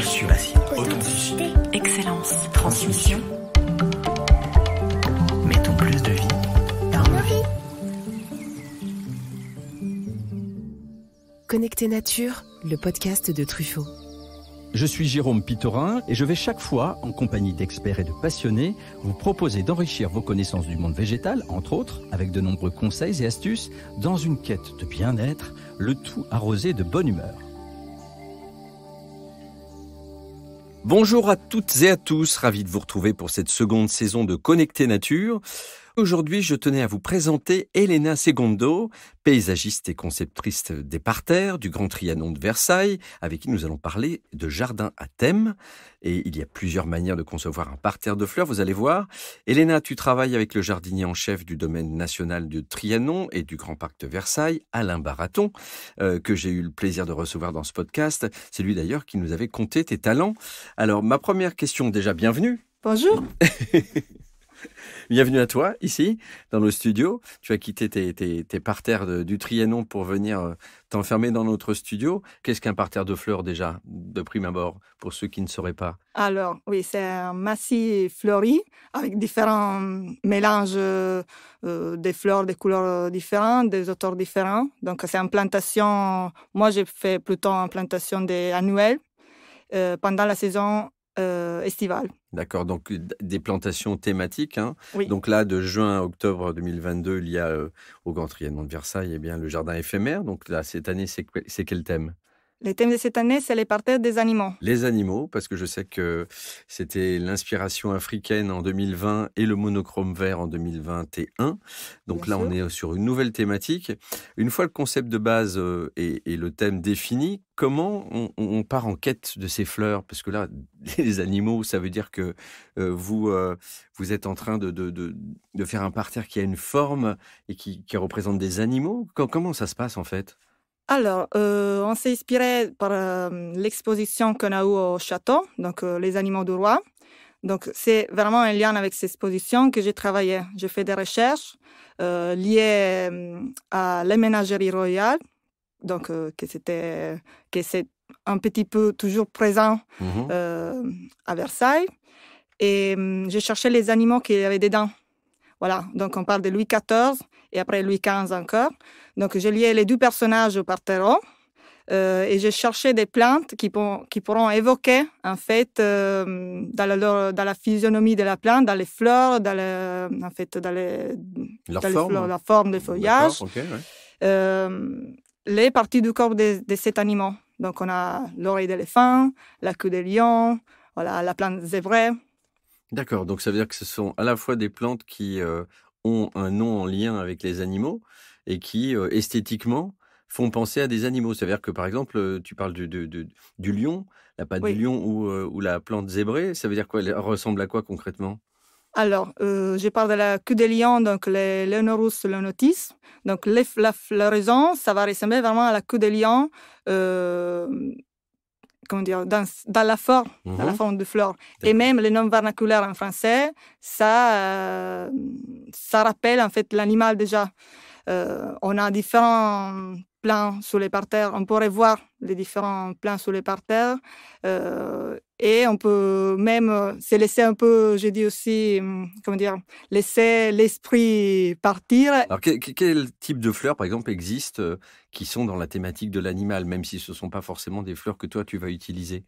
Audacieux, authenticité, excellence, transmission. Mettons plus de vie dans nos vies. Connecté Nature, le podcast de Truffaut. Je suis Jérôme Pitorin et je vais chaque fois, en compagnie d'experts et de passionnés, vous proposer d'enrichir vos connaissances du monde végétal, entre autres, avec de nombreux conseils et astuces, dans une quête de bien-être, le tout arrosé de bonne humeur. Bonjour à toutes et à tous, ravi de vous retrouver pour cette seconde saison de Connecté Nature. Aujourd'hui, je tenais à vous présenter Elena Segundo, paysagiste et conceptrice des parterres du Grand Trianon de Versailles, avec qui nous allons parler de jardin à thème. Et il y a plusieurs manières de concevoir un parterre de fleurs, vous allez voir. Elena, tu travailles avec le jardinier en chef du domaine national du Trianon et du Grand Parc de Versailles, Alain Baraton, que j'ai eu le plaisir de recevoir dans ce podcast. C'est lui d'ailleurs qui nous avait conté tes talents. Alors, ma première question, déjà, bienvenue. Bonjour. Bienvenue à toi, ici, dans nos studios. Tu as quitté tes parterres du Trianon pour venir t'enfermer dans notre studio. Qu'est-ce qu'un parterre de fleurs, déjà, de prime abord, pour ceux qui ne sauraient pas? Alors, oui, c'est un massif fleuri avec différents mélanges des fleurs, des couleurs différentes, des auteurs différents. Donc, c'est une plantation. Moi, j'ai fait plutôt une plantation annuelle pendant la saison estivale. D'accord, donc des plantations thématiques. Hein. Oui. Donc là, de juin à octobre 2022, il y a au Grand Trianon de Versailles le jardin éphémère. Donc là, cette année, c'est quel thème? Le thème de cette année, c'est les parterres des animaux. Les animaux, parce que je sais que c'était l'inspiration africaine en 2020 et le monochrome vert en 2021. Donc Bien là, sûr. on est sur une nouvelle thématique. Une fois le concept de base et le thème défini, comment on part en quête de ces fleurs? Parce que là, les animaux, ça veut dire que vous êtes en train de faire un parterre qui a une forme et qui représente des animaux. Comment ça se passe en fait? Alors, on s'est inspiré par l'exposition qu'on a eue au château, donc les animaux du roi. Donc, c'est vraiment un lien avec cette exposition que j'ai travaillé. J'ai fait des recherches liées à la ménagerie royale, donc que c'est un petit peu toujours présent à Versailles. Et j'ai cherché les animaux qui avaient des dents. Voilà, donc on parle de Louis XIV et après Louis XV encore. Donc j'ai lié les deux personnages au parterre et j'ai cherché des plantes qui pourront évoquer en fait dans la physionomie de la plante, dans les fleurs, la forme des feuillages, okay, ouais. Les parties du corps de cet animal. Donc on a l'oreille d'éléphant, la queue de lion, voilà, la plante zébrée. D'accord, donc ça veut dire que ce sont à la fois des plantes qui ont un nom en lien avec les animaux et qui, esthétiquement, font penser à des animaux. Ça veut dire que, par exemple, tu parles du lion, la patte Oui. du lion ou la plante zébrée, ça veut dire quoi? Elle ressemble à quoi concrètement? Alors, je parle de la queue de lion, donc les Leonorus leonotis. Donc, la floraison, ça va ressembler vraiment à la queue de lion, comment dire, dans la forme de fleur. Et même le nom vernaculaire en français, ça rappelle en fait l'animal déjà. On a différents plans sur les parterres. On pourrait voir les différents plans sur les parterres. Et on peut même se laisser un peu, j'ai dit aussi, comment dire, laisser l'esprit partir. Alors, quel type de fleurs, par exemple, existent qui sont dans la thématique de l'animal, même si ce ne sont pas forcément des fleurs que toi, tu vas utiliser?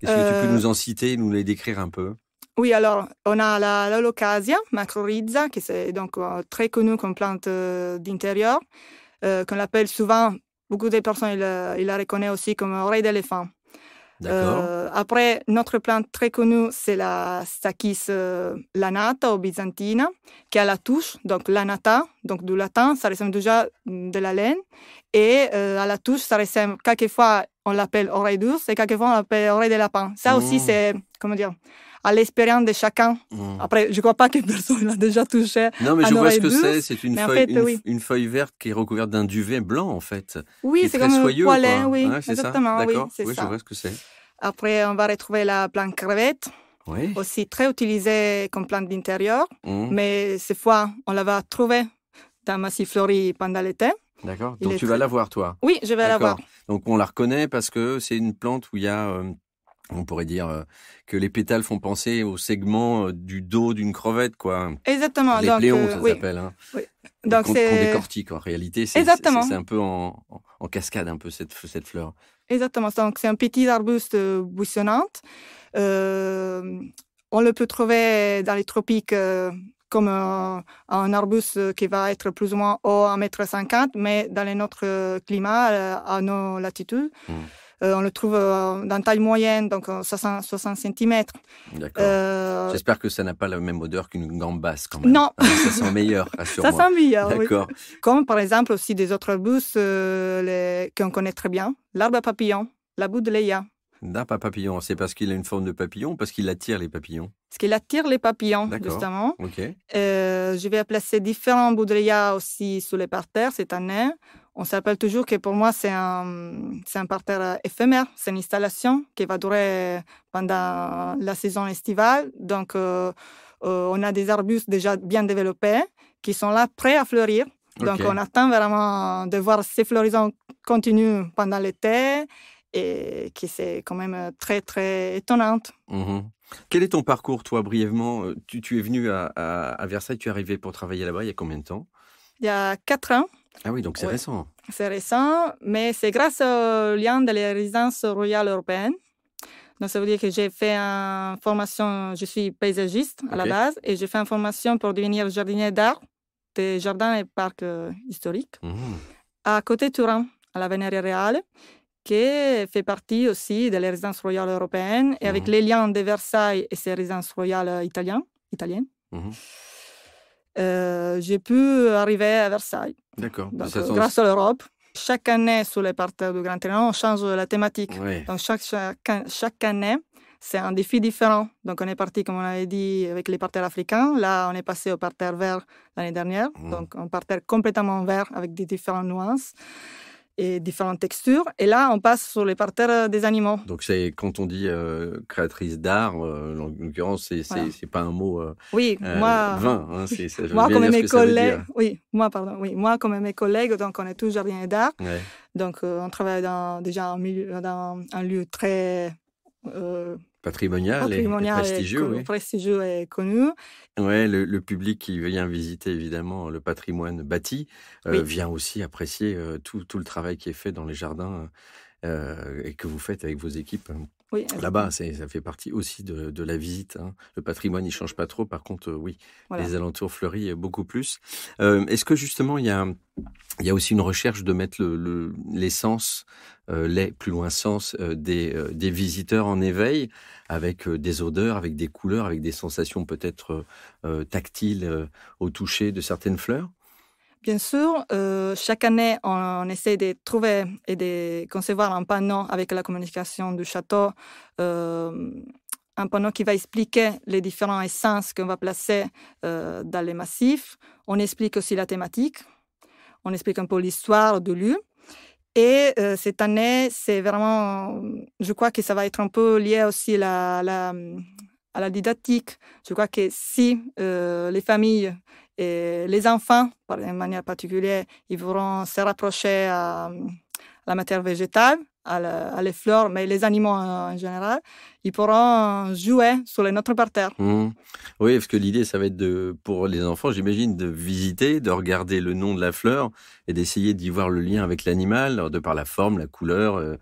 Est-ce que tu peux nous en citer, nous les décrire un peu? Oui, alors, on a la Lolocasia macrorhiza, qui est donc très connue comme plante d'intérieur, qu'on appelle souvent, beaucoup de personnes ils la reconnaissent aussi comme oreille d'éléphant. Après, notre plante très connue, c'est la Stachys lanata ou byzantina, qui a la touche, donc lanata, donc du latin, ça ressemble déjà de la laine. Et à la touche, ça ressemble, quelquefois, on l'appelle oreille douce et quelquefois, on l'appelle oreille de lapin. Ça aussi, c'est, comment dire, à l'expérience de chacun. Après, je ne crois pas que personne l'a déjà touché. Non, mais je vois ce que douce, c'est. C'est une feuille, en fait, une feuille verte qui est recouverte d'un duvet blanc, en fait. Oui, c'est comme soyeux, un poilin, oui, ouais, c'est exactement. Ça. D'accord, oui, je ça. vois ce que c'est. Après, on va retrouver la plante crevette, Oui. aussi très utilisée comme plante d'intérieur, mais cette fois, on la va trouver dans Massif Fleuri pendant l'été. D'accord. Donc tu vas la voir, toi? Oui, je vais la voir. Donc on la reconnaît parce que c'est une plante où il y a On pourrait dire que les pétales font penser au segment du dos d'une crevette, quoi. Exactement. Les donc, pléons, ça oui. s'appelle. Hein. Oui. Et Donc, qu'on décortique. En réalité, c'est un peu en cascade, un peu, cette fleur. Exactement. Donc, c'est un petit arbuste buissonnant. On le peut trouver dans les tropiques comme un arbuste qui va être plus ou moins haut 1,50 m, mais dans les autres climats, à nos latitudes, on le trouve dans taille moyenne, donc 60 cm. D'accord. J'espère que ça n'a pas la même odeur qu'une gambasse, quand même. Non. Ça sent meilleur, rassure-moi. Ça sent meilleur, D'accord. Oui. Comme par exemple aussi des autres arbustes qu'on connaît très bien. L'arbre à papillon, la boudeléia. L'arbre à papillon, c'est parce qu'il a une forme de papillon ou parce qu'il attire les papillons? Parce qu'il attire les papillons, D'accord. justement. Ok. Je vais placer différents boudeléas aussi sous les parterres cette année. On s'appelle toujours que pour moi, c'est un parterre éphémère. C'est une installation qui va durer pendant la saison estivale. Donc, on a des arbustes déjà bien développés qui sont là, prêts à fleurir. Donc, on attend vraiment de voir ces floraisons continuer pendant l'été et qui c'est quand même très, très étonnante. Quel est ton parcours, toi, brièvement? Tu es venu à Versailles, tu es arrivé pour travailler là-bas il y a combien de temps? Il y a 4 ans. Ah oui, donc c'est récent. C'est récent, mais c'est grâce au lien de la résidence royale européenne. Donc, ça veut dire que j'ai fait une formation, je suis paysagiste à la base, et j'ai fait une formation pour devenir jardinier d'art des jardins et parcs historiques à côté de Turin, à la Vénérie Réale, qui fait partie aussi de la résidence royale européenne, et avec les liens de Versailles et ses résidences royales italiennes. J'ai pu arriver à Versailles. D'accord. Donc, grâce à l'Europe. Chaque année, sur les parterres du Grand Trianon, on change la thématique. Oui. Donc, chaque année, c'est un défi différent. Donc, on est parti, comme on avait dit, avec les parterres africains. Là, on est passé au parterre vert l'année dernière. Donc, un parterre complètement vert avec des différentes nuances et différentes textures. Et là, on passe sur les parterres des animaux. Donc, c'est quand on dit créatrice d'art, en l'occurrence, c'est pas un mot oui, moi, vain. Hein, moi, comme mes collègues, moi, comme mes collègues, donc on est tous jardiniers d'art. Ouais. Donc, on travaille dans un lieu très patrimonial et prestigieux. Prestigieux et connu. Ouais, le public qui vient visiter évidemment le patrimoine bâti vient aussi apprécier tout le travail qui est fait dans les jardins et que vous faites avec vos équipes. Oui, là-bas, ça fait partie aussi de la visite. Hein. Le patrimoine, il ne change pas trop. Par contre, les alentours fleuris beaucoup plus. Est-ce que justement, il y a aussi une recherche de mettre l'essence, les plus loin sens des visiteurs en éveil, avec des odeurs, avec des couleurs, avec des sensations peut-être tactiles au toucher de certaines fleurs? Bien sûr, chaque année, on essaie de trouver et de concevoir un panneau avec la communication du château, un panneau qui va expliquer les différentes essences qu'on va placer dans les massifs. On explique aussi la thématique, on explique un peu l'histoire du lieu. Et cette année, c'est vraiment, je crois que ça va être un peu lié aussi à la didactique. Je crois que si les familles et les enfants, de manière particulière, ils pourront se rapprocher à la matière végétale, à les fleurs, mais les animaux en général, ils pourront jouer sur les notre parterre. Oui, parce que l'idée, ça va être pour les enfants, j'imagine, de visiter, de regarder le nom de la fleur et d'essayer d'y voir le lien avec l'animal, de par la forme, la couleur.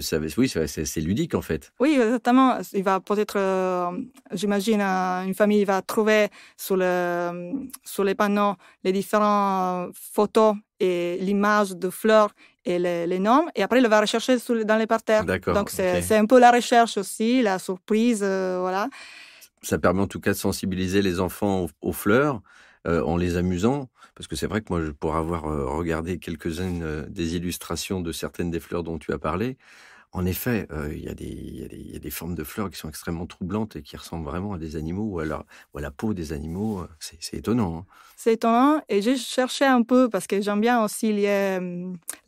C'est ludique en fait. Oui, exactement. Il va peut-être, j'imagine, une famille va trouver sur les panneaux les différentes photos et l'image de fleurs et les noms, et après il va rechercher dans les parterres. D'accord. Donc c'est un peu la recherche aussi, la surprise, voilà. Ça permet en tout cas de sensibiliser les enfants aux fleurs en les amusant, parce que c'est vrai que moi, pour avoir regardé quelques-unes des illustrations de certaines des fleurs dont tu as parlé, en effet, il y a des formes de fleurs qui sont extrêmement troublantes et qui ressemblent vraiment à des animaux ou à la peau des animaux. C'est étonnant. Hein. C'est étonnant, et j'ai cherché un peu parce que j'aime bien aussi lier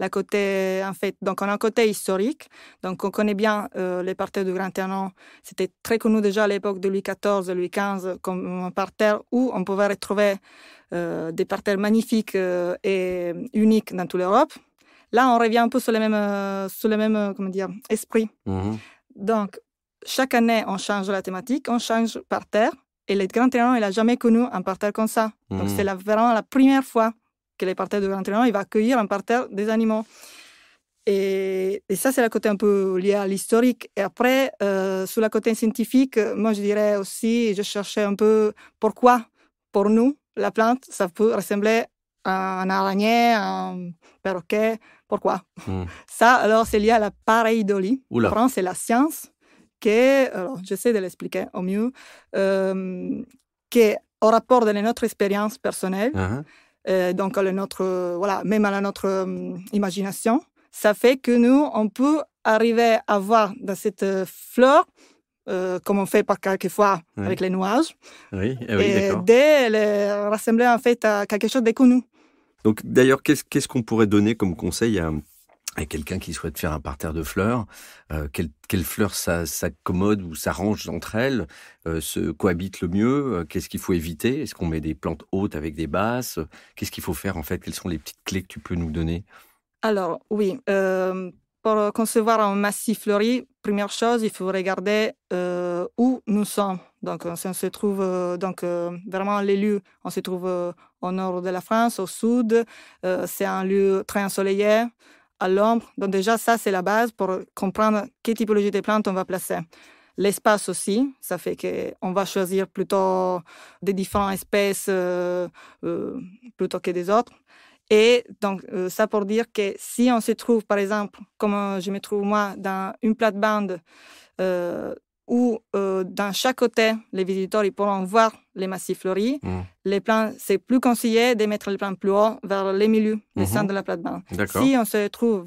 la côté, en fait, donc on a un côté historique, donc on connaît bien les parterres du Grand Trianon. C'était très connu déjà à l'époque de Louis XIV, Louis XV comme un parterre où on pouvait retrouver des parterres magnifiques et uniques dans toute l'Europe. Là, on revient un peu sur les mêmes comment dire, esprits. Donc, chaque année, on change la thématique, on change par terre. Et le Grand Trianon, il n'a jamais connu un parterre comme ça. Donc, c'est vraiment la première fois que les parterres du Grand Trianon, il va accueillir un parterre des animaux. Et ça, c'est le côté un peu lié à l'historique. Et après, sur le côté scientifique, moi, je dirais aussi, je cherchais un peu pourquoi, pour nous, la plante, ça peut ressembler à un araignée, à un perroquet. Pourquoi Ça, alors, c'est lié à la pareidolie. Oula. Vraiment, c'est la science alors, j'essaie de l'expliquer au mieux, qui est au rapport de notre expérience personnelle, donc même à notre imagination. Ça fait que nous, on peut arriver à voir dans cette fleur, comme on fait par quelquefois avec les nuages, oui, et d'accord. de rassembler en fait à quelque chose de connu. Donc d'ailleurs, qu'est-ce qu'on pourrait donner comme conseil à quelqu'un qui souhaite faire un parterre de fleurs? Quelles fleurs s'accommodent ou s'arrangent entre elles, se cohabitent le mieux? Qu'est-ce qu'il faut éviter? Est-ce qu'on met des plantes hautes avec des basses? Qu'est-ce qu'il faut faire en fait? Quelles sont les petites clés que tu peux nous donner? Alors, oui, pour concevoir un massif fleuri, première chose, il faut regarder où nous sommes. Donc, si on se trouve, vraiment, les lieux, on se trouve au nord de la France, au sud. C'est un lieu très ensoleillé, à l'ombre. Donc, déjà, ça, c'est la base pour comprendre quelle typologie de plantes on va placer. L'espace aussi, ça fait qu'on va choisir plutôt des différentes espèces plutôt que des autres. Et donc, ça pour dire que si on se trouve, par exemple, comme je me trouve moi, dans une plate-bande où dans chaque côté, les visiteurs ils pourront voir les massifs fleuris, les plants, c'est plus conseillé de mettre les plants plus haut vers les milieux, les centres de la plate-bande. Si on se trouve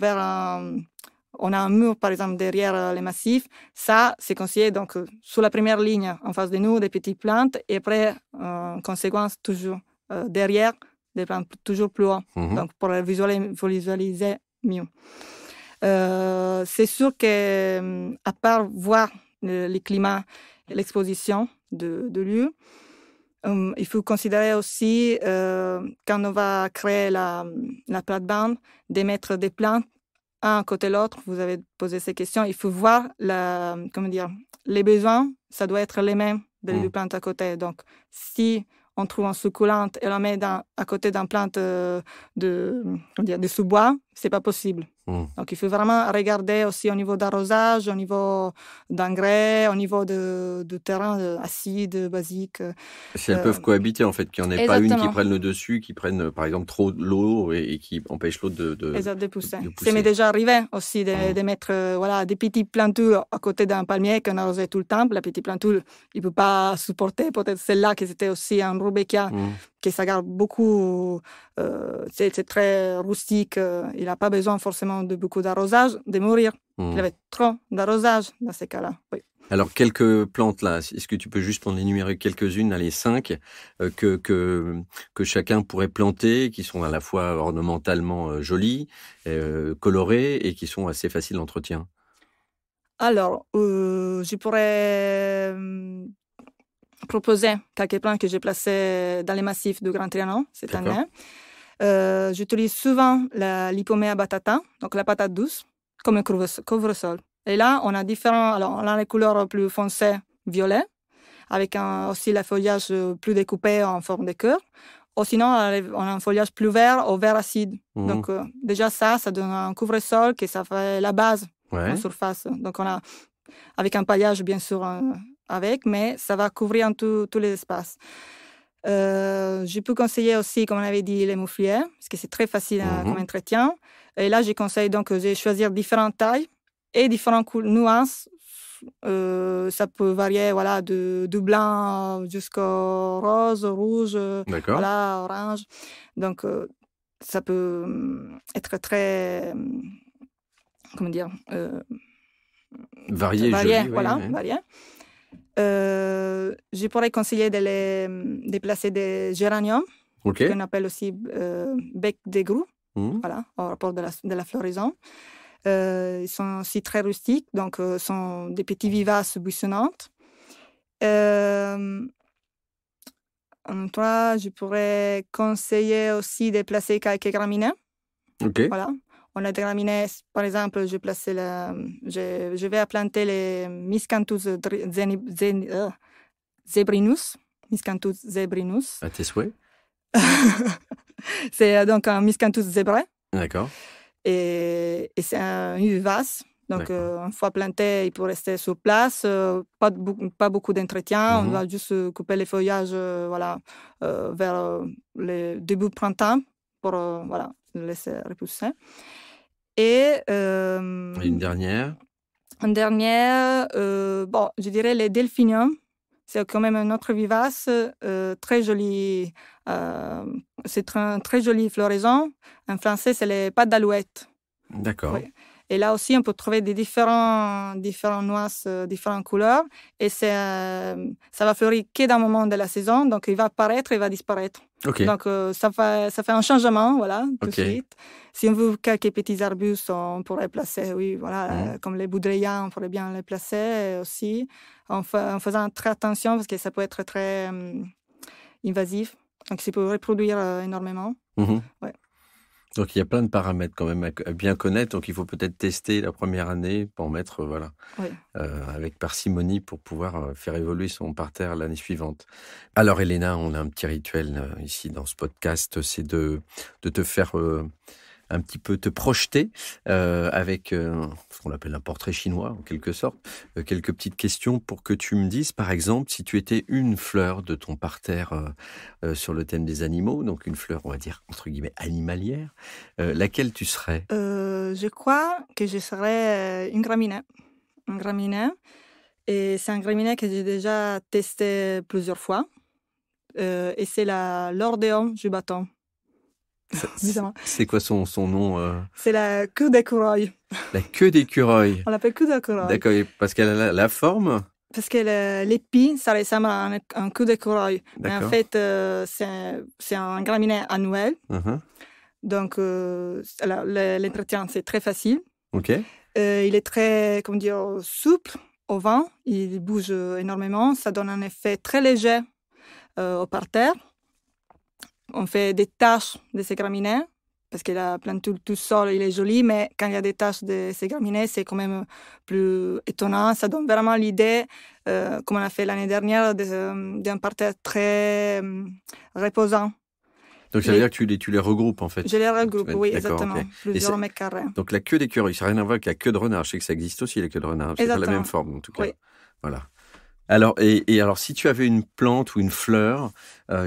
on a un mur, par exemple, derrière les massifs, ça, c'est conseillé, donc, sur la première ligne, en face de nous, des petites plantes, et après, en conséquence, toujours derrière, des plantes toujours plus haut, donc pour les visualiser mieux. C'est sûr que, à part voir le climat et l'exposition de lieu, il faut considérer aussi, quand on va créer la plate-bande, de mettre des plantes un côté l'autre. Vous avez posé ces questions. Il faut voir les besoins, ça doit être les mêmes des deux plantes à côté. Donc, si on trouve une succulente et on la met à côté d'une plante de sous-bois, c'est pas possible. Donc, il faut vraiment regarder aussi au niveau d'arrosage, au niveau d'engrais, au niveau de terrain acide, basique. Si elles peuvent cohabiter, en fait, qu'il n'y en ait pas une qui prenne le dessus, qui prenne, par exemple, trop de l'eau et qui empêche l'autre de pousser. Ça m'est déjà arrivé aussi de mettre des petits plantures à côté d'un palmier qu'on arrosait tout le temps. La petite planture, il ne peut pas supporter. Peut-être celle-là, qui était aussi un rudbeckia, qui ça garde beaucoup. C'est très rustique. Il n'a pas besoin forcément de beaucoup d'arrosage, de mourir. Il avait trop d'arrosage dans ces cas-là. Oui. Alors, quelques plantes là, est-ce que tu peux juste en énumérer quelques-unes, les 5, que chacun pourrait planter, qui sont à la fois ornementalement jolies, colorées et qui sont assez faciles d'entretien? Alors, je pourrais proposer quelques plantes que j'ai placées dans les massifs du Grand Trianon cette année. J'utilise souvent la Lipomea batata, donc la patate douce, comme un couvre-sol. Et là, on a différents. Alors, on a les couleurs plus foncées, violet, avec aussi le feuillage plus découpé en forme de cœur. Ou sinon, on a un feuillage plus vert au vert acide. Donc, déjà, ça donne un couvre-sol que ça fait la base en surface. Donc, on a, avec un paillage, bien sûr, mais ça va couvrir tous les espaces. Je peux conseiller aussi, comme on avait dit, les moufliers, parce que c'est très facile comme entretien. Et là, je conseille donc de choisir différentes tailles et différentes nuances. Ça peut varier du blanc jusqu'au rose, rouge, orange. Donc, ça peut être très, varié, joli, varié. Je pourrais conseiller de placer des géraniums, qu'on appelle aussi bec d'égrou, au rapport de la floraison. Ils sont aussi très rustiques, donc sont des petits vivaces buissonnantes. En trois, je pourrais conseiller aussi de placer quelques graminées. On a des graminées, par exemple, je vais planter les Miscanthus zebrinus. Miscanthus zebrinus. À tes souhaits. C'est donc un Miscanthus zebrae. D'accord. Et c'est un vivace. Donc, une fois planté, il peut rester sur place. Pas beaucoup d'entretien. On doit juste couper les feuillages vers le début du printemps pour le laisser repousser. Et une dernière. Une dernière, je dirais les delphiniums. C'est quand même un autre vivace, très joli. C'est un très joli floraison. En français, c'est les pattes d'alouette. D'accord. Oui. Et là aussi, on peut trouver des différentes nuances, différentes couleurs. Et ça va fleurir que d'un moment de la saison. Donc, il va apparaître et il va disparaître. Okay. Donc, ça fait un changement, tout de suite. Si on veut quelques petits arbustes, on pourrait placer, comme les boudreyas, on pourrait bien les placer aussi, en faisant très attention parce que ça peut être très invasif. Donc, ça peut reproduire énormément. Ouais. Donc, il y a plein de paramètres quand même à bien connaître. Donc, il faut peut-être tester la première année pour mettre, avec parcimonie pour pouvoir faire évoluer son parterre l'année suivante. Alors, Elena, on a un petit rituel ici dans ce podcast, c'est de te faire un petit peu te projeter avec ce qu'on appelle un portrait chinois, en quelque sorte. Quelques petites questions pour que tu me dises, par exemple, si tu étais une fleur de ton parterre sur le thème des animaux, donc une fleur, on va dire, entre guillemets, animalière, laquelle tu serais? Je crois que je serais une graminée. Un graminé. Et c'est un graminé que j'ai déjà testé plusieurs fois. Et c'est l'Ordeum jubatum. C'est quoi son nom C'est la queue d'écureuil. La queue d'écureuil. On l'appelle queue d'écureuil. D'accord, parce qu'elle a la forme. Parce que l'épi, ça ressemble à un queue d'écureuil. Mais en fait, c'est un graminé annuel. Donc, l'entretien, c'est très facile. Ok. Il est très, souple au vent. Il bouge énormément. Ça donne un effet très léger au parterre. On fait des taches de ces graminées, parce que la plante tout seul, il est joli, mais quand il y a des taches de ces graminées, c'est quand même plus étonnant. Ça donne vraiment l'idée, comme on a fait l'année dernière, d'un parterre très reposant. Donc ça veut dire que tu les regroupes en fait? Je les regroupe, oui, exactement. Okay. Plusieurs mètres carrés. Donc la queue d'écureuil, ça n'a rien à voir avec la queue de renard. Je sais que ça existe aussi, la queue de renard. C'est pas la même forme en tout cas. Oui. Voilà. Alors, alors, si tu avais une plante ou une fleur,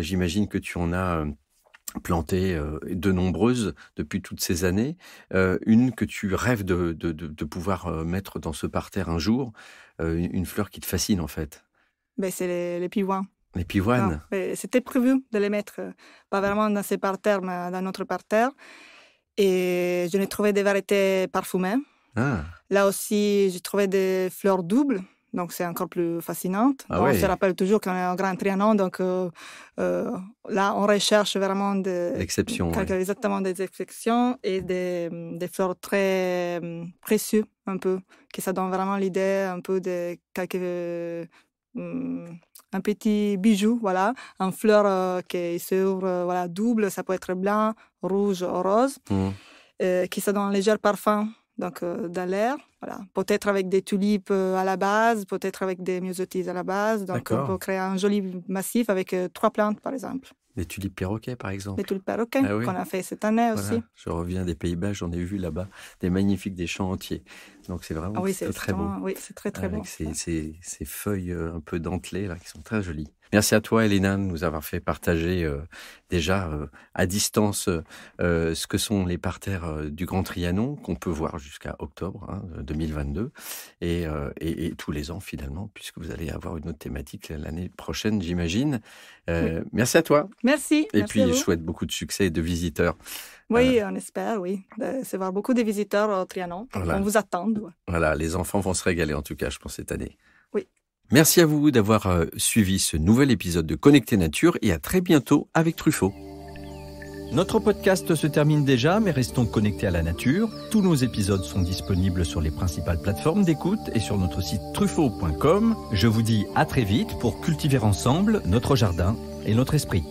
j'imagine que tu en as planté de nombreuses depuis toutes ces années, une que tu rêves de pouvoir mettre dans ce parterre un jour, une fleur qui te fascine en fait. C'est les pivoines. Les pivoines? C'était prévu de les mettre, pas vraiment dans ces parterres, mais dans notre parterre. Et je n'ai trouvé des variétés parfumées. Ah. Là aussi, j'ai trouvé des fleurs doubles. Donc, c'est encore plus fascinant. On se rappelle toujours qu'on est un grand Trianon. Donc, là, on recherche vraiment exactement des exceptions et des fleurs très précieuses, un peu, que ça donne vraiment l'idée un peu de un petit bijou, en fleur qui s'ouvre, double. Ça peut être blanc, rouge ou rose, qui ça donne un léger parfum. Donc, dans l'air, peut-être avec des tulipes à la base, peut-être avec des myosotis à la base. Donc, on peut créer un joli massif avec 3 plantes, par exemple. Les tulipes perroquets, par exemple. Les tulipes perroquets, qu'on a fait cette année aussi. Je reviens des Pays-Bas, j'en ai vu là-bas des magnifiques, des champs entiers. Donc, c'est vraiment très beau. Oui, c'est très, très beau. Avec ces feuilles un peu dentelées, là, qui sont très jolies. Merci à toi, Elena, de nous avoir fait partager déjà à distance ce que sont les parterres du Grand Trianon, qu'on peut voir jusqu'à octobre 2022, et tous les ans finalement, puisque vous allez avoir une autre thématique l'année prochaine, j'imagine. Merci à toi. Merci. Et puis, je souhaite beaucoup de succès et de visiteurs. Oui, on espère, de recevoir beaucoup de visiteurs au Trianon. Voilà. On vous attend. Voilà, les enfants vont se régaler en tout cas, je pense, cette année. Oui. Merci à vous d'avoir suivi ce nouvel épisode de Connecter Nature et à très bientôt avec Truffaut. Notre podcast se termine déjà, mais restons connectés à la nature. Tous nos épisodes sont disponibles sur les principales plateformes d'écoute et sur notre site truffaut.com. Je vous dis à très vite pour cultiver ensemble notre jardin et notre esprit.